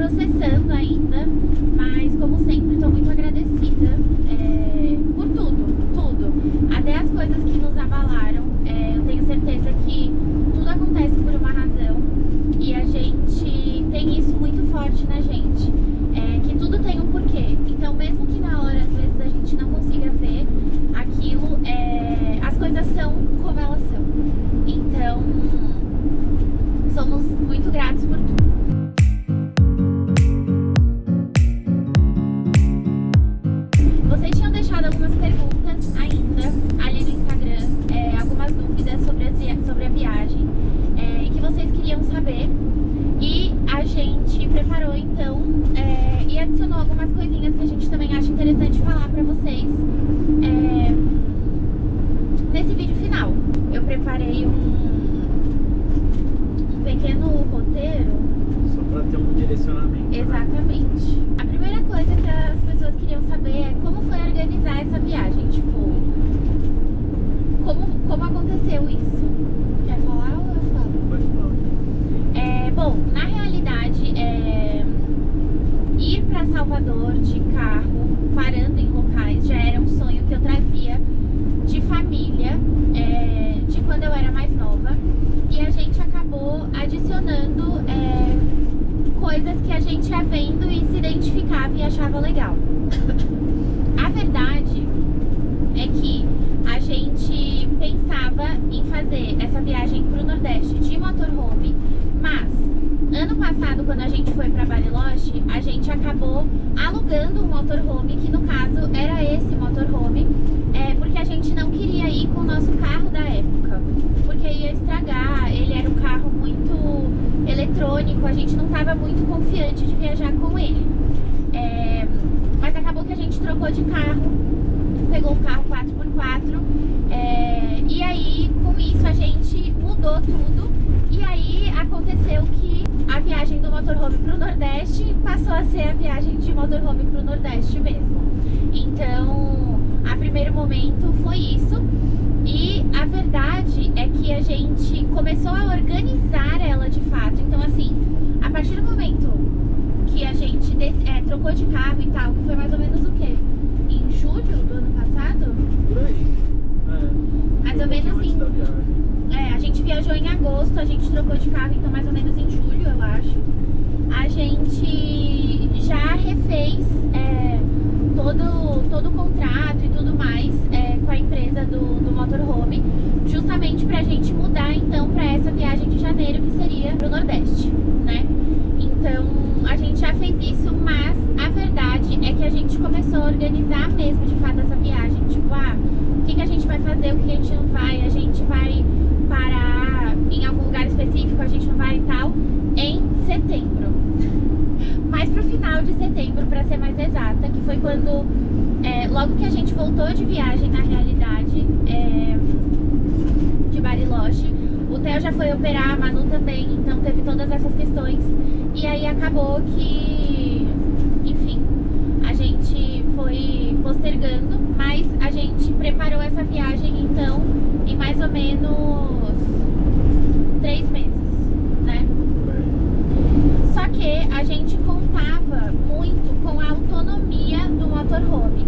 processando ainda, mas como sempre estou muito agradecida por tudo. Até as coisas que nos abalaram, eu tenho certeza que tudo acontece por uma razão e a gente tem isso muito forte na gente, que tudo tem um porquê. Então mesmo que na hora às vezes a gente não consiga ver aquilo, as coisas são como elas são. Então somos muito gratos por tudo. Vocês tinham deixado algumas perguntas ainda ali no Instagram, algumas dúvidas sobre a viagem, e que vocês queriam saber. E a gente preparou então e adicionou algumas coisinhas que a gente também acha interessante falar pra vocês nesse vídeo final. Eu preparei um pequeno roteiro. Só pra ter um direcionamento. Exatamente. Né? A primeira coisa que as pessoas queriam saber é como foi organizar essa viagem. Tipo, como aconteceu isso? Quer falar ou eu falo? Pode falar. Bom, na realidade, ir pra Salvador de carro, parando em locais, já era um sonho que eu trazia de família, de quando eu era mais nova. E a gente acabou adicionando coisas que a gente ia vendo e se identificava e achava legal. A verdade é que a gente pensava em fazer essa viagem pro Nordeste de motorhome, mas ano passado, quando a gente foi pra Bariloche, a gente acabou alugando um motorhome, que no caso era esse motorhome, porque a gente não queria ir com o nosso carro da época, porque ia estragar, ele era um carro muito eletrônico, a gente não estava muito confiante de viajar com ele. Mas acabou que a gente trocou de carro, pegou um carro 4x4, e aí com isso a gente mudou tudo, e aí aconteceu que a viagem do motorhome pro Nordeste passou a ser a viagem de motorhome pro Nordeste mesmo. Então, a primeiro momento foi isso, e a verdade é que a gente começou a organizar ela de fato. Então assim, a partir do momento que a gente trocou de carro e tal, que foi mais ou menos o quê? Em julho do ano passado? Por aí. Mais ou menos antes da viagem. A gente viajou em agosto, a gente trocou de carro, então mais ou menos em julho, eu acho. A gente já refez todo o contrato e tudo mais com a empresa do motorhome, justamente pra gente mudar então pra essa viagem de janeiro, que seria pro Nordeste, né? Então a gente já fez isso, mas a verdade é que a gente começou a organizar mesmo de fato essa viagem. Tipo, o que a gente vai fazer, o que a gente não vai, a gente vai parar em algum lugar específico, a gente não vai e tal, em setembro. Mais pro final de setembro, pra ser mais exata, que foi quando, logo que a gente voltou de viagem, na realidade, de Bariloche, o Theo já foi operar, a Manu também, então teve todas essas questões, e aí acabou que, enfim, a gente foi postergando, mas a gente preparou essa viagem então em mais ou menos 3 meses, né? Só que a gente contava muito com a autonomia do motorhome.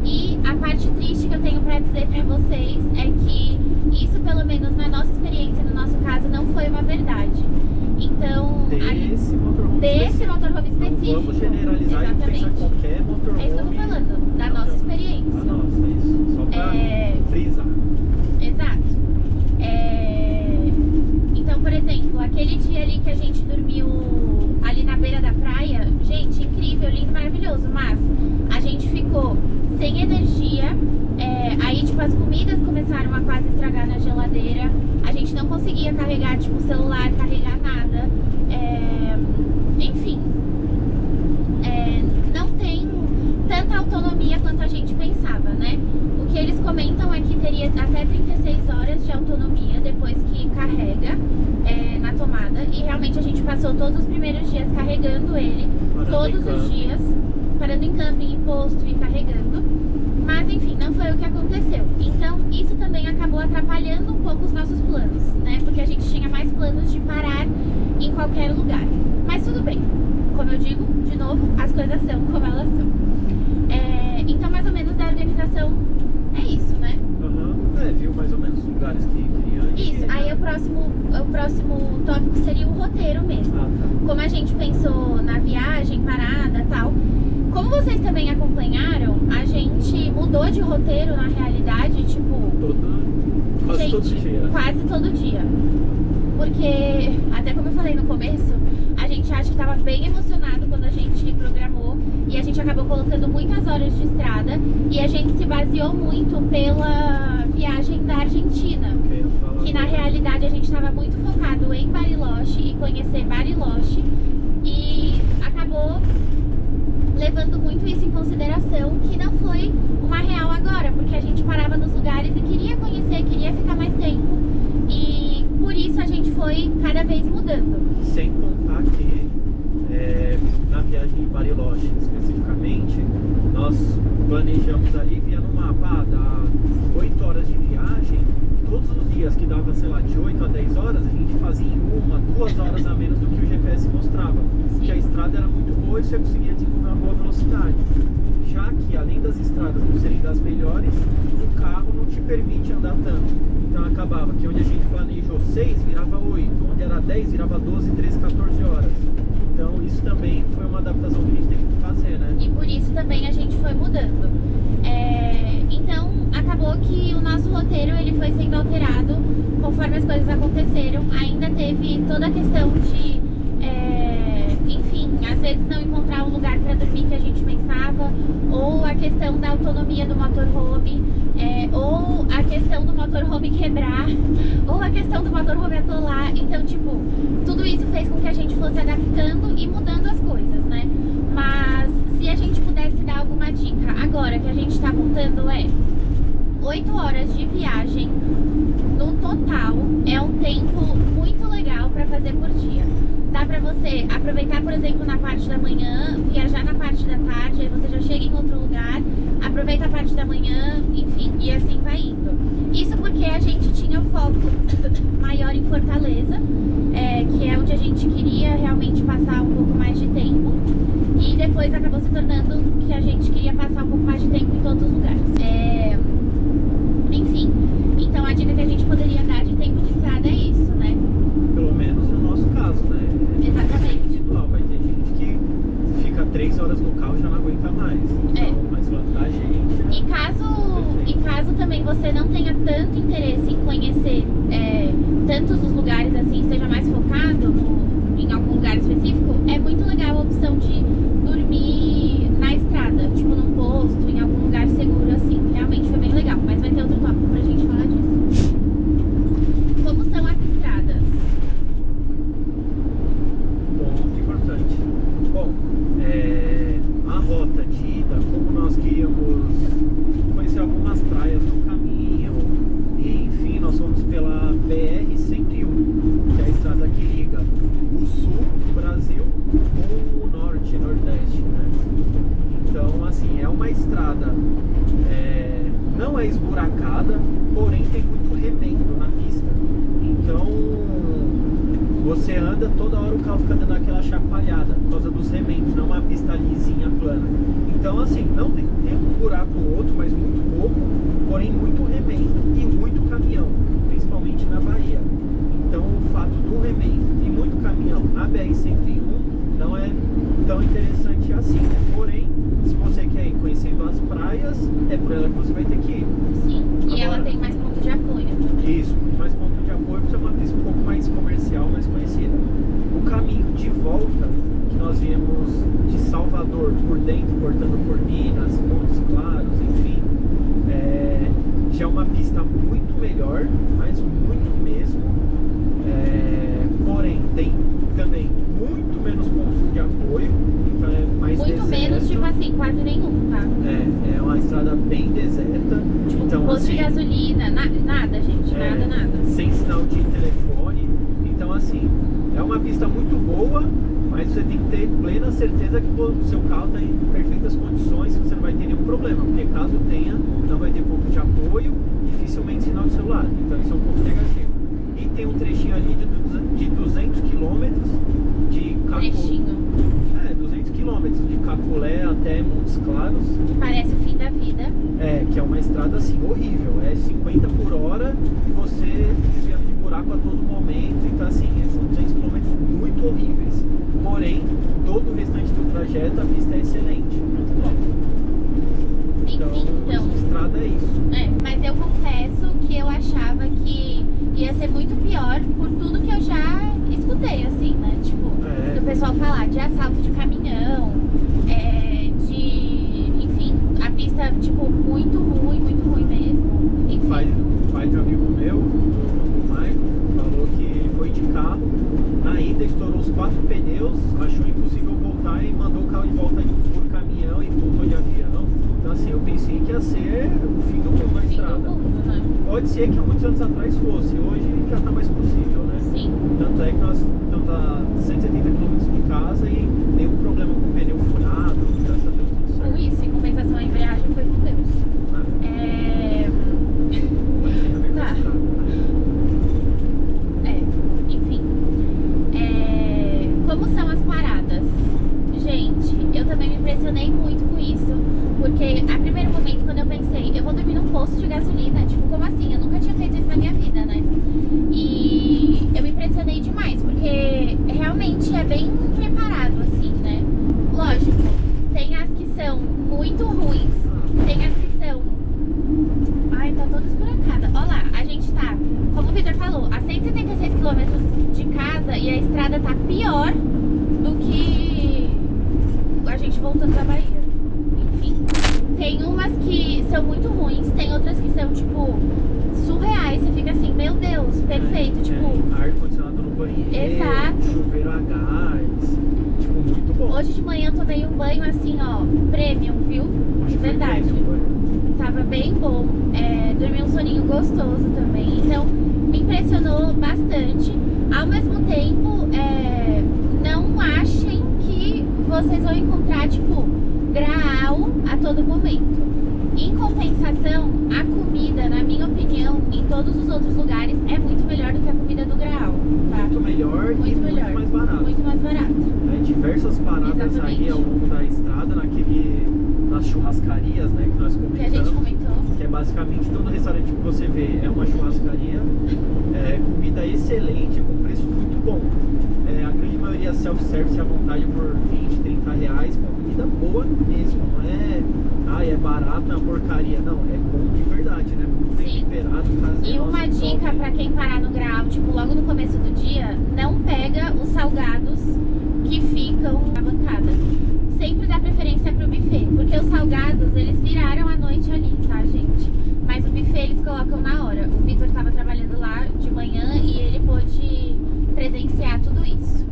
E a parte triste que eu tenho pra dizer pra vocês é que isso, pelo menos na nossa experiência, no nosso caso, não foi uma verdade. Então, desse motorhome específico. Não vamos generalizar. Exatamente. E pensar qualquer motorhome. É isso que eu tô falando, da nossa experiência. Nossa, isso. Só pra frisar. Exato. Então, por exemplo, aquele dia ali que a gente dormiu ali na beira da praia, gente, incrível, lindo, maravilhoso, mas a gente ficou sem energia, aí tipo as comidas começaram a quase estragar na geladeira, a gente não conseguia carregar tipo o celular, carregar nada, enfim, não tem tanta autonomia quanto a gente pensava, né? O que eles comentam é que teria até 36 horas de autonomia depois que carrega na tomada, e realmente a gente passou todos os primeiros dias carregando ele, todos os dias, parando em camping, em posto e carregando, mas enfim, não foi o que aconteceu. Então isso também acabou atrapalhando um pouco os nossos planos, né? Porque a gente tinha mais planos de parar em qualquer lugar, mas tudo bem. como eu digo, de novo, as coisas são como elas são. Então, mais ou menos, da organização é isso, né? Viu mais ou menos os lugares que queria ir. Isso, aí o próximo tópico seria o roteiro mesmo. Tá. Como a gente pensou na viagem, parada e tal. Como vocês também acompanharam, a gente mudou de roteiro na realidade, tipo... Quase todo dia. Quase todo dia. Porque, até como eu falei no começo, a gente acha que estava bem emocionado quando a gente programou e a gente acabou colocando muitas horas de estrada e a gente se baseou muito pela viagem da Argentina, que na realidade a gente estava muito focado em Bariloche e conhecer Bariloche e acabou levando muito isso em consideração, que não foi uma real agora, porque a gente parava nos lugares e queria conhecer, queria ficar mais tempo e por isso a gente foi cada vez mudando. Sem contar que na viagem de Bariloche especificamente, nós planejamos ali via no mapa, dá 8 horas de viagem, todos os dias que dava, sei lá, de 8 a 10 horas, a gente fazia em 1, 2 horas a menos do que o GPS mostrava, porque a estrada era muito boa e você conseguia desenvolver uma boa velocidade. Já que além das estradas não serem das melhores, o carro não te permite andar tanto. Então acabava que onde a gente planejou 6 virava 8, onde era 10 virava 12, 13, 14 horas. Então isso também foi uma adaptação que a gente teve que fazer, né? E por isso também a gente foi mudando. Então acabou que o nosso roteiro ele foi sendo alterado conforme as coisas aconteceram. Ainda teve toda a questão de, enfim, às vezes não encontrar um lugar para dormir que a gente pensava, ou a questão da autonomia do motorhome, ou a questão do motorhome quebrar, ou a questão do motorhome atolar. Então, tipo, tudo isso fez com que a gente fosse adaptando e mudando as coisas, né? Mas se a gente pudesse dar alguma dica agora que a gente tá voltando 8 horas de viagem no total é um tempo muito legal para fazer por dia. Dá pra você aproveitar, por exemplo, na parte da manhã, viajar na parte da tarde, aí você já chega em outro lugar, aproveita a parte da manhã, enfim, e assim vai indo. Isso porque a gente tinha o foco maior em Fortaleza, que é onde a gente queria realmente passar um pouco mais de tempo, e depois acabou se tornando que a gente queria passar um pouco mais de tempo em todos os lugares. Enfim, então a dica que a gente poderia dar de tempo de estrada é isso, né? Pelo menos no nosso caso, né? Exatamente. Individual, vai ter gente que fica 3 horas no carro e já não aguenta mais. Então, mas falando da gente... E caso também você não tenha tanto interesse em conhecer tantos os lugares assim, esteja mais focado em algum lugar específico, é muito legal a opção de dormir na estrada, tipo num posto, em algum lugar seguro assim. Realmente foi bem legal, mas vai ter outro tópico pra gente falar disso. Como são as estradas? Ponto importante. Bom, a rota de ida, como nós queríamos conhecer algumas praias no caminho, e enfim, nós fomos pela BR-101, que é a estrada que liga o sul do Brasil com o norte e nordeste, né? Então, assim, é uma estrada, não é esburacada, porém tem muito remendo na pista. Então, você anda, toda hora o carro fica dando aquela chacoalhada por causa dos remendos, não é uma pista lisinha, plana. Então, assim, não tem um buraco ou outro, mas muito pouco, porém muito remendo e muito caminhão, principalmente na Bahia. Então, o fato do remendo e muito caminhão na BR-101 não é tão interessante assim, né? Porém, se você quer ir conhecendo as praias, é por ela que você vai ter que ir. Sim, e agora, ela tem mais ponto de apoio também. Isso, mais ponto de apoio, porque é uma pista um pouco mais comercial, mais conhecida. O caminho de volta, que nós viemos de Salvador por dentro, cortando por Minas, Montes Claros, enfim, já é uma pista muito melhor, mas muito mesmo. Porém, tem também muito menos pontos de apoio, então é mais Muito deserto. menos, tipo assim, quase nenhum, tá? É uma estrada bem deserta. Tipo, então, posto de assim, nada, gente, nada. sem sinal de telefone. Então, assim, é uma pista muito boa, mas você tem que ter plena certeza que o seu carro está em perfeitas condições, que você não vai ter nenhum problema, porque caso tenha, não vai ter ponto de apoio, dificilmente sinal de celular. Então, isso é um ponto negativo. E tem um trechinho ali de 200 km de carro. Trechinho. quilômetros, de Cacolé até Montes Claros. Que parece o fim da vida. Que é uma estrada assim, horrível. É 50 por hora e você desviando de buraco a todo momento. Então assim, são 200 quilômetros muito horríveis. Porém, todo o restante do trajeto, a pista é excelente. Muito bom. Enfim, então. Estrada é isso. Mas eu confesso que eu achava que ia ser muito pior por tudo que eu já escutei, assim, né? Tipo, do pessoal falar de assalto de caminhão, enfim, a pista, tipo, muito ruim mesmo. Enfim. Pai de um amigo meu, o Michael, falou que ele foi de carro, na ida estourou os 4 pneus, achou impossível voltar e mandou o carro de volta por caminhão e voltou de avião. Então assim, eu pensei que ia ser o fim do mundo na estrada. Né? Pode ser que há muitos anos atrás fosse, hoje já está mais possível, né? Sim. Tanto é que nós estamos a 170 km de casa e nenhum problema com o pneu furado, graças a Deus tudo certo. Com isso, em compensação, a embreagem foi com Deus. Mas tem a ver com a estrada, né? Enfim. Como são as paradas? Gente, eu também me impressionei muito com isso, porque a primeiro momento, quando eu pensei, eu vou dormir num posto de gasolina, tipo, como assim? Eu nunca tinha feito isso na minha vida, né? E eu me impressionei demais, porque realmente é bem preparado, assim, né? Lógico, tem as que são muito ruins, tem as que são... Ai, tá toda esburacada. Olha lá, a gente tá, como o Vitor falou, a 176 km de casa e a estrada tá pior do que a gente voltando da Bahia. Enfim, tem umas que são muito ruins, tem outras que são, tipo, surreais. Você fica assim, meu Deus, perfeito, tipo... ar-condicionado no banheiro, exato. Chuveiro a gás, tipo, muito bom. Hoje de manhã eu tomei um banho assim, ó, premium, viu? Hoje foi Verdade. premium, Tava bem bom, dormi um soninho gostoso também, então me impressionou bastante. Ao mesmo tempo, não achem que vocês vão encontrar, tipo, Graal a todo momento. Em compensação, a comida, na minha opinião, em todos os outros lugares, é muito melhor do que a comida do Graal, tá? Muito melhor e Muito melhor. muito mais barato. Muito mais barato. Diversas paradas Exatamente. aí ao longo da estrada, nas churrascarias, né, que nós Que a gente comentamos. comentou. Que é basicamente todo restaurante que você vê é uma churrascaria, comida excelente, com preço muito bom. A grande maioria self-service à vontade por 20, 30 reais, com comida boa mesmo, não é barato, é uma porcaria, não, é bom de verdade, né? Muito bem Sim. temperado, caseiro. E uma dica pra quem parar no Graal, tipo, logo no começo do dia, não pega os salgados que ficam na bancada. Sempre dá preferência pro buffet, porque os salgados, eles viraram a noite ali, tá, gente? Mas o buffet eles colocam na hora. O Vitor tava trabalhando lá de manhã e ele pôde presenciar tudo isso.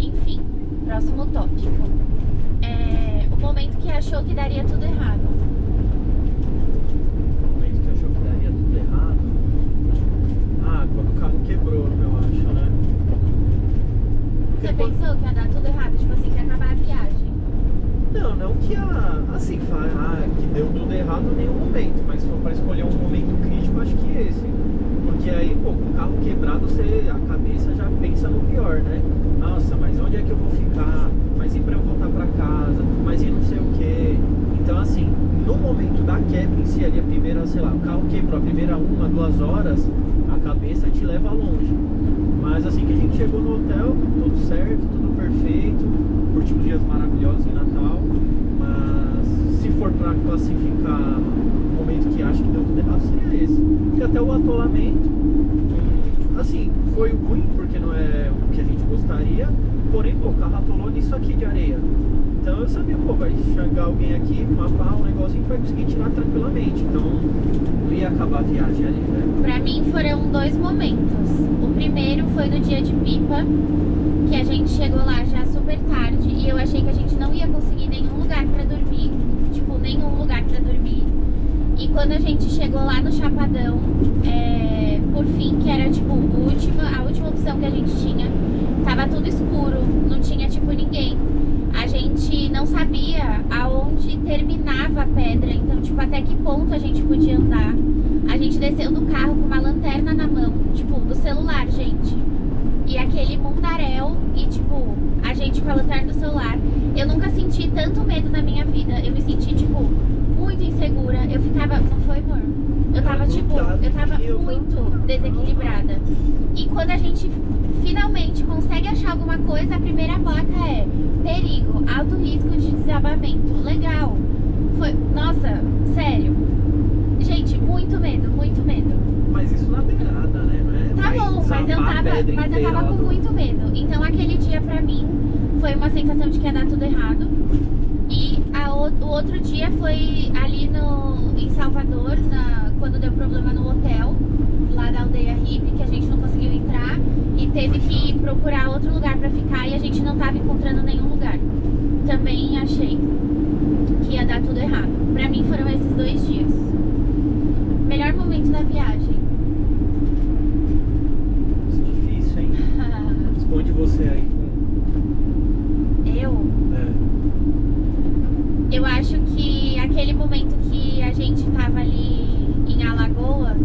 Enfim, próximo tópico. O momento que achou que daria tudo errado. O momento que achou que daria tudo errado? Quando o carro quebrou, eu acho, né? Você pensou que ia dar tudo errado? Tipo assim, que ia acabar a viagem? Não que assim, que deu tudo errado em nenhum momento, mas se for para escolher um momento crítico, acho que esse. Porque aí, pô, com o carro quebrado, a cabeça já pensa no pior, né? Nossa, mas onde é que eu vou ficar? Mas e pra eu voltar pra casa? Mas e não sei o quê? Então, assim, no momento da quebra em si, ali, a primeira, sei lá, o carro quebrou, a primeira 1, 2 horas, a cabeça te leva longe. Mas assim que a gente chegou no hotel, tudo certo, tudo perfeito, curtimos dias maravilhosos em Natal, mas se for para classificar o momento que acho que deu tudo errado, seria esse. Porque até o atolamento, assim, foi ruim, porque não é o que a gente gostaria, porém, pô, o carro atolou nisso aqui de areia. Então eu sabia, pô, vai chegar alguém aqui, uma pá, um negócio, a gente vai conseguir tirar tranquilamente. Então não ia acabar a viagem ali, né? Pra mim foram 2 momentos. O primeiro foi no dia de Pipa, que a gente chegou lá já super tarde e eu achei que a gente não ia conseguir nenhum lugar pra dormir. Tipo, nenhum lugar pra dormir. E quando a gente chegou lá no Chapadão, por fim, que era tipo a última opção que a gente tinha, tava tudo escuro, não tinha tipo ninguém. A gente não sabia aonde terminava a pedra, então tipo, até que ponto a gente podia andar. A gente desceu do carro com uma lanterna na mão, tipo, do celular, gente. E aquele mundaréu, e tipo, a gente noite com a lanterna do celular. Eu nunca senti tanto medo na minha vida. Eu me senti, tipo, muito insegura. Eu ficava... Não foi, amor? Eu tava, tipo, eu tava muito desequilibrada. E quando a gente finalmente consegue achar alguma coisa, a primeira placa é perigo, alto risco de desabamento. Legal. Foi, nossa, sério. Gente, muito medo, muito medo. Mas isso na beirada, né? Tá bom, mas eu tava com muito medo. Então aquele dia pra mim foi uma sensação de que ia dar tudo errado. E o outro dia foi ali em Salvador, quando deu problema no hotel, lá da aldeia hippie, que a gente não conseguiu entrar e teve que procurar outro lugar pra ficar e a gente não tava encontrando nenhum lugar. Também achei que ia dar tudo errado. Pra mim foram esses 2 dias. Melhor momento da viagem. Difícil, hein? Responde você aí. Eu? Eu acho que aquele momento que a gente tava ali em Alagoas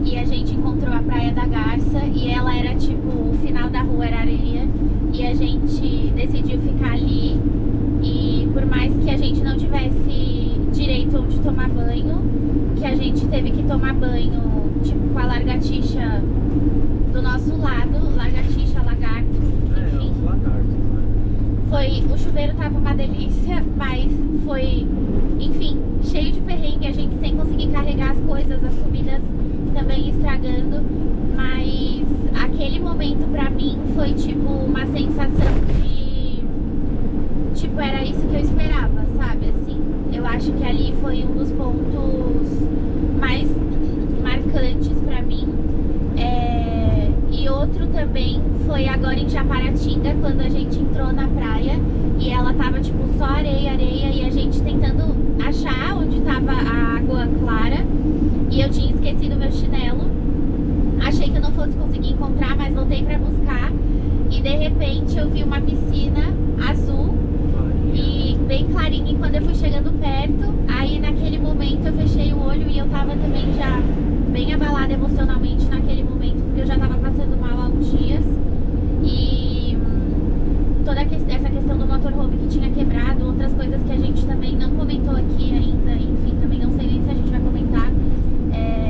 e a gente encontrou a Praia da Garça e ela era tipo, o final da rua era areia e a gente decidiu ficar ali e por mais que a gente não tivesse direito onde tomar banho, que a gente teve que tomar banho tipo com a largatixa do nosso lado, largatixa, lagarto, enfim. Os lagartos, né? O chuveiro tava uma delícia, mas foi, enfim, cheio de perrengue, a gente sem conseguir carregar as coisas, as comidas também estragando, mas aquele momento pra mim foi tipo uma sensação de, tipo, era isso que eu esperava, sabe, assim, eu acho que ali foi um dos pontos mais marcantes pra mim. E outro também foi agora em Japaratinga, quando a gente entrou na praia e ela tava tipo só areia, areia e a gente tentando achar onde tava a água clara e eu tinha esquecido meu chinelo. Achei que eu não fosse conseguir encontrar, mas voltei pra buscar e de repente eu vi uma piscina azul e bem clarinha e quando eu fui chegando perto, aí naquele momento eu fechei o olho e eu tava também já bem abalada emocionalmente naquele momento, porque eu já tava passando mal há uns dias e toda essa questão do motorhome que tinha quebrado, outras coisas que a gente também não comentou aqui ainda, enfim, também não sei nem se a gente vai comentar,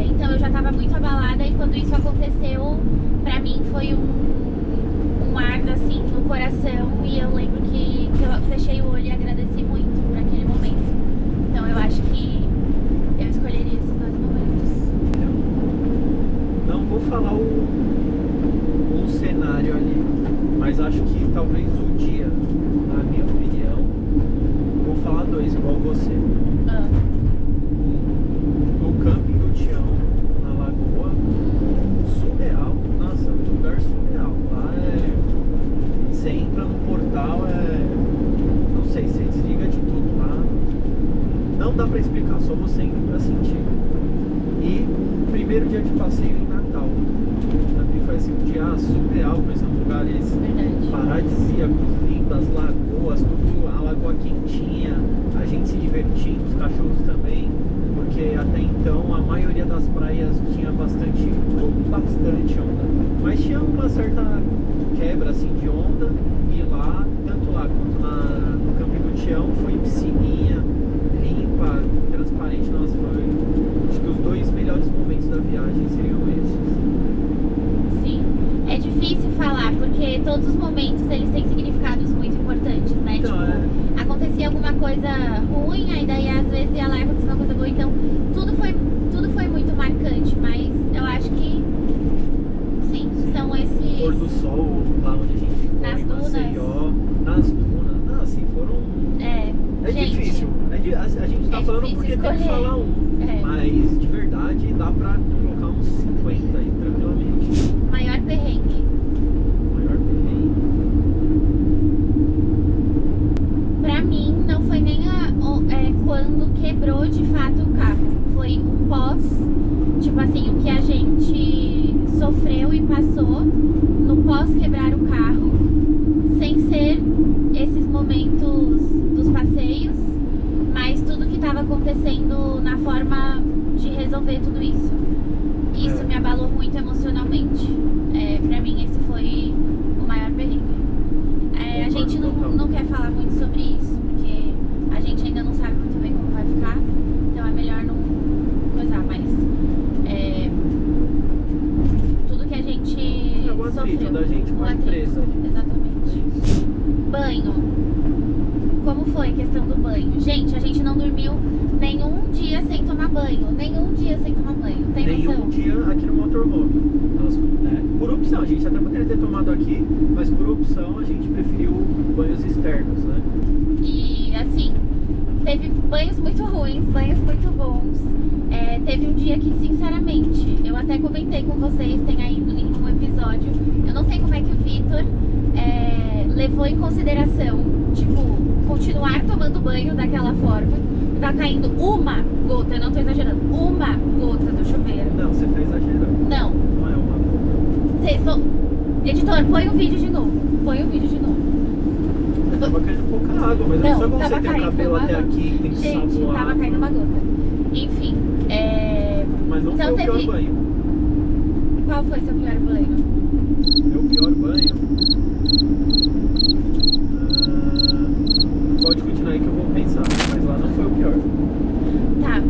então eu já tava muito abalada e quando isso aconteceu, pra mim foi um ar assim no coração e eu lembro que eu fechei o olho e agradeci muito por aquele momento, então eu acho que eu escolheria esses 2 momentos. Não vou falar o cenário ali, mas acho que talvez o dia, na minha opinião, vou falar 2 igual você. No camping do Tião, na Lagoa, surreal, nossa, lugar surreal. Lá você entra no portal, não sei, você desliga de tudo lá. Não dá pra explicar, só você indo pra sentir. E o primeiro dia de passeio em Natal também foi assim, um dia surreal, conhecendo lugares paradisíacos, lindas, lagoas, tudo, a lagoa quentinha, a gente se divertindo, os cachorros também, porque até então a maioria das praias tinha bastante onda, mas tinha uma certa quebra assim de onda e lá, tanto lá quanto no Camping do Tião, foi piscininha, limpa, transparente. Nossa, foi, acho que os 2 melhores momentos da viagem seriam esses. Sim, é difícil falar porque todos os momentos eles têm significados muito importantes, né? Então, tipo, acontecia alguma coisa ruim, aí daí às vezes ia lá e acontecia uma coisa boa, então tudo foi muito marcante, mas eu acho que sim, são esses... Pôr do sol, lá onde a gente ficou, nas em dunas. Maceió, nas dunas, não, assim, foram... É gente, difícil, a gente tá falando porque tem que falar mas de verdade dá pra colocar uns 50 aí, tranquilamente. Maior perrengue. Maior perrengue. Pra mim, não foi nem quando quebrou de fato o carro. Foi o pós, tipo assim, o que a gente sofreu e passou no pós quebrar o carro, sem ser esses momentos dos passeios, mas tudo que estava acontecendo na forma de resolver tudo isso. Isso me abalou muito emocionalmente. Pra mim esse foi o maior perrengue. A gente não dívida da gente com um a atrito, empresa. exatamente. Banho. Como foi a questão do banho? Gente, a gente não dormiu nenhum dia sem tomar banho. Nenhum dia sem tomar banho. Tem Nenhum noção? dia aqui no motorhome. Nós, por opção, a gente até poderia ter tomado aqui, mas por opção a gente preferiu banhos externos, né? E assim, teve banhos muito ruins, banhos muito bons. Teve um dia que, sinceramente, eu até comentei com vocês, tem aí em um episódio, eu não sei como é que o Vitor levou em consideração, tipo, continuar tomando banho daquela forma. Tá caindo uma gota, eu não tô exagerando, uma gota do chuveiro. Não, você tá exagerando. Não. Não é uma gota. Vocês vão... Editor, põe o vídeo de novo. Põe o vídeo de novo. Tava caindo pouca água, mas não só como você tem o cabelo até aqui, tem Gente, sabor. tava caindo uma gota. Enfim, Mas não então foi o pior teve- banho. Qual foi seu pior banho? Meu pior banho. Pode continuar aí que eu vou pensar, mas lá não foi o pior. Tá.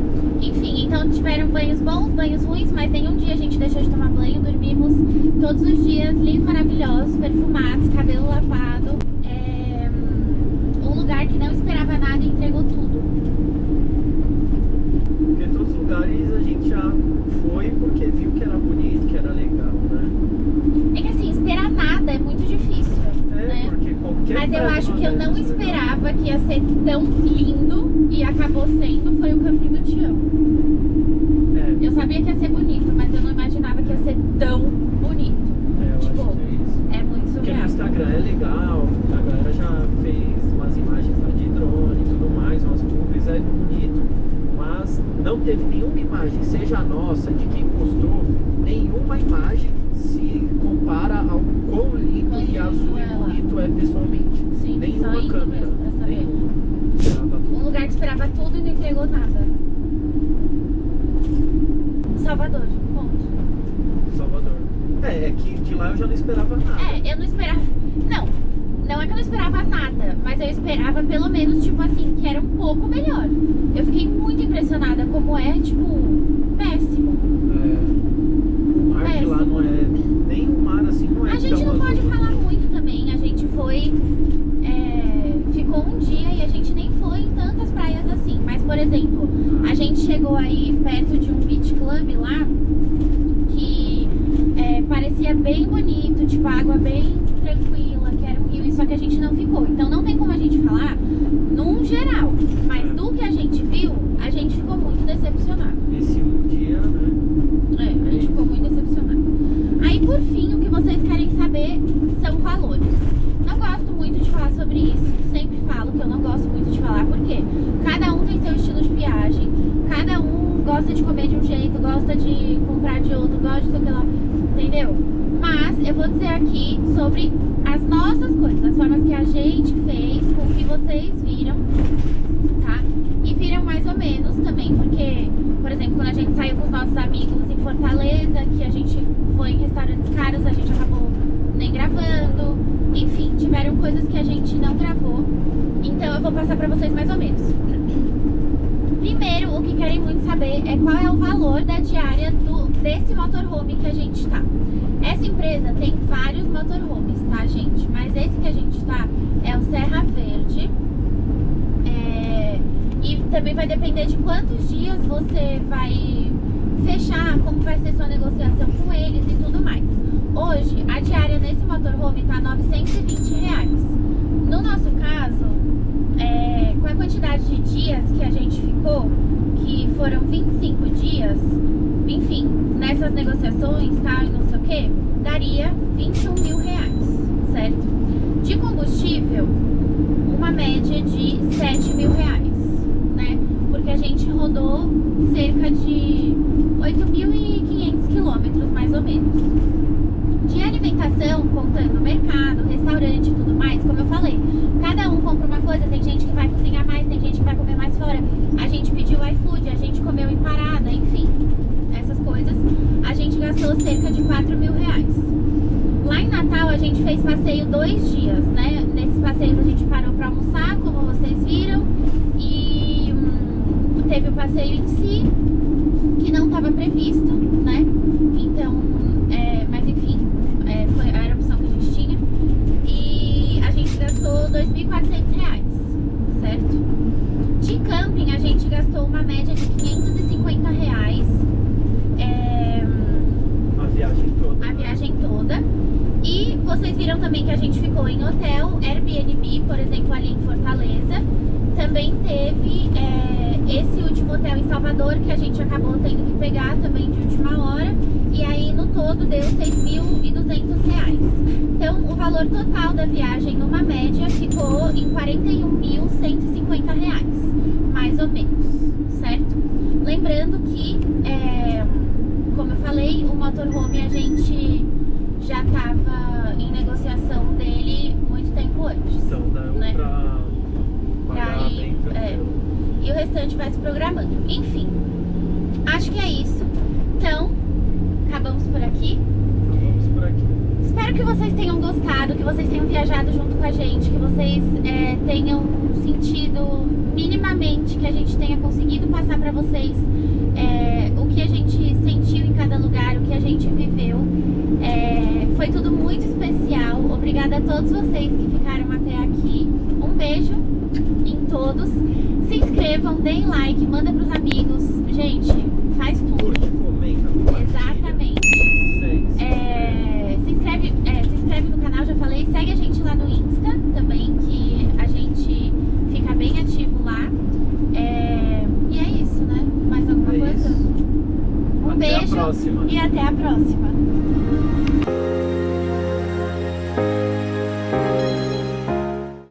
Enfim, então tiveram banhos bons, banhos ruins, mas nenhum dia a gente deixou de tomar banho. Dormimos todos os dias lindos, maravilhosos, perfumados, cabelo lavado. Um lugar que não esperava nada e entregou tudo. Porque todos os lugares a gente já foi porque viu que era bonito, que era legal, né? É que assim, esperar nada é muito difícil, né? Porque qualquer Mas eu praia acho do que eu não Nordeste é legal. esperava que ia ser tão lindo e acabou sendo, foi o Campinho do Tião. Eu sabia que ia ser bonito, mas eu não imaginava que ia ser tão bonito. Eu Tipo, acho que é isso. é muito Porque no surreal. Instagram é legal, a galera já fez umas imagens lá de drone e tudo mais, umas pubs, é bonito. Mas não teve nenhuma imagem, seja a nossa, de quem postou, nenhuma imagem se compara ao quão lindo e azul e bonito é pessoalmente. Sim, só Nenhuma indo câmera. mesmo pra saber. Nenhuma. Esperava tudo. Um lugar que esperava tudo e não entregou nada. Salvador, ponto. Salvador. É que de lá eu já não esperava nada. Eu não esperava. Não é que eu não esperava nada, mas eu esperava pelo menos, tipo assim, que era um pouco melhor. Eu fiquei muito impressionada como é, tipo, péssimo. O mar de lá não é. Nem o mar assim não é. A gente tão não pode azul. falar muito também. A gente foi. Ficou um dia e a gente nem foi em tantas praias assim. Mas, por exemplo, a gente chegou aí perto de um beach club lá que parecia bem bonito, tipo, água bem tranquila, que era um rio, só que a gente não ficou. Então não tem como a gente falar num geral. Mas do que a gente viu, a gente ficou muito decepcionado. Esse um dia, né? A gente ficou muito decepcionado. Aí, por fim, o que vocês querem saber são valores. Não gosto muito de falar sobre isso. Sempre falo que eu não gosto muito de falar, porque cada um tem seu estilo de viagem, cada um gosta de comer de um jeito, gosta de comprar de outro, gosta de sei o que lá, entendeu? Mas eu vou dizer aqui sobre as nossas coisas, as formas que a gente fez, com o que vocês viram, tá? E viram mais ou menos também, porque, por exemplo, quando a gente saiu com os nossos amigos em Fortaleza, que a gente foi em restaurantes caros, a gente acabou nem gravando. Enfim, tiveram coisas que a gente não gravou. Então eu vou passar pra vocês mais ou menos. Primeiro, o que querem muito saber é qual é o valor da diária desse motorhome que a gente tá. Essa empresa tem vários motorhomes, tá, gente? Mas esse que a gente tá é o Serra Verde. E também vai depender de quantos dias você vai fechar, como vai ser sua negociação com eles e tudo mais. Hoje, a diária nesse motorhome tá R$920. No nosso caso, com a quantidade de dias que a gente ficou, que foram 25 dias, enfim, nessas negociações, tá, e não sei o que, daria R$21 mil, certo? De combustível, uma média de R$7 mil, né? Porque a gente rodou cerca de 8.500 quilômetros, mais ou menos. De alimentação, contando mercado, restaurante e tudo mais, como eu falei, cada um compra uma coisa, tem gente que vai cozinhar mais, tem gente que vai comer mais fora. A gente pediu iFood, a gente comeu em parada, enfim, essas coisas. A gente gastou cerca de R$4 mil. Lá em Natal a gente fez passeio 2 dias, né? Nesses passeios a gente parou pra almoçar, como vocês viram, e teve o passeio em si, que não estava previsto, né? Então, mas enfim, era vocês viram também que a gente ficou em hotel, Airbnb, por exemplo, ali em Fortaleza. Também teve esse último hotel em Salvador, que a gente acabou tendo que pegar também de última hora. E aí no todo deu R$6.200. Então o valor total da viagem, numa média, ficou em R$41.150, mais ou menos, certo? Lembrando que, como eu falei, o motorhome a gente já estava em negociação dele muito tempo antes. Então dá né? pra pagar Aí, bem tranquilo. E o restante vai se programando. Enfim, acho que é isso. Então, acabamos por aqui. Então vamos por aqui. Espero que vocês tenham gostado, que vocês tenham viajado junto com a gente, que vocês tenham sentido minimamente, que a gente tenha conseguido passar pra vocês o que a gente sentiu em cada lugar, o que a gente viveu. Foi tudo muito especial. Obrigada a todos vocês que ficaram até aqui. Um beijo em todos. Se inscrevam, deem like, manda pros amigos. Gente, faz tudo. Curte, comenta, compartilha. Exatamente. Se inscreve no canal, já falei. Segue a gente lá no Insta também, que a gente fica bem ativo lá. E é isso, né? Mais alguma coisa? Isso. Um Até a beijo próxima. e até a próxima.